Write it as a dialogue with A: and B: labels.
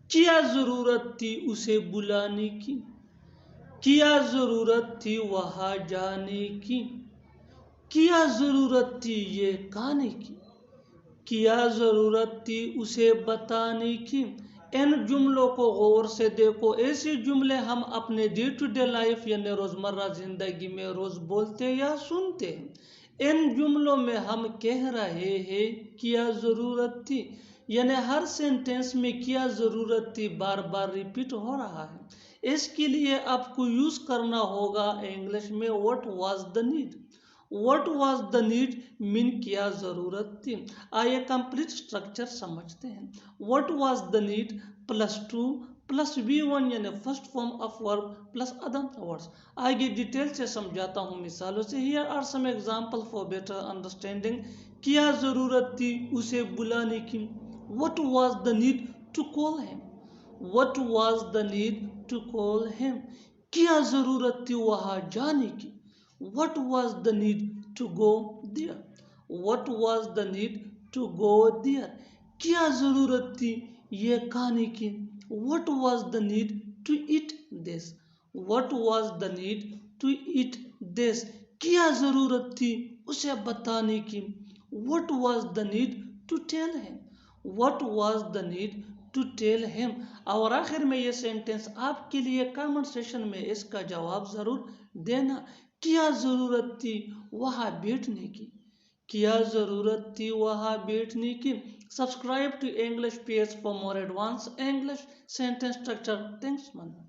A: क्या जरूरत थी उसे बुलाने की, क्या जरूरत थी वहां जाने की, क्या जरूरत थी ये खाने की, क्या जरूरत थी उसे बताने की। इन जुमलों को गौर से देखो। ऐसे जुमले हम अपने डे टू डे लाइफ यानी रोजमर्रा जिंदगी में रोज बोलते या सुनते हैं। इन जुमलों में हम कह रहे हैं क्या जरूरत थी, यानी हर सेंटेंस में क्या जरूरत थी बार बार रिपीट हो रहा है। इसके लिए आपको यूज करना होगा इंग्लिश में what was the need. What was the need mean क्या जरूरत थी। आइए कंप्लीट स्ट्रक्चर समझते हैं। What was the need plus to plus V1 यानी first form of verb plus other words. आगे डिटेल से समझाता हूँ मिसालों से। Here are some example for better understanding. क्या जरूरत थी उसे बुलाने की। What was the need to call him. What was the need to call him. क्या जरूरत थी वहां जाने की। What was the need to go there? What was the need to go there? क्या जरूरत थी ये खाने की। What was the need to eat this? What was the need to eat this? क्या जरूरत थी उसे बताने की। What was the need to tell him? What was the need to tell him? और आखिर में ये सेंटेंस आपके लिए कमेंट सेशन में इसका जवाब जरूर देना। क्या जरूरत थी वहां बैठने की। क्या जरूरत थी वहां बैठने की। Subscribe to English page for more advance English sentence structure. Thanks मन।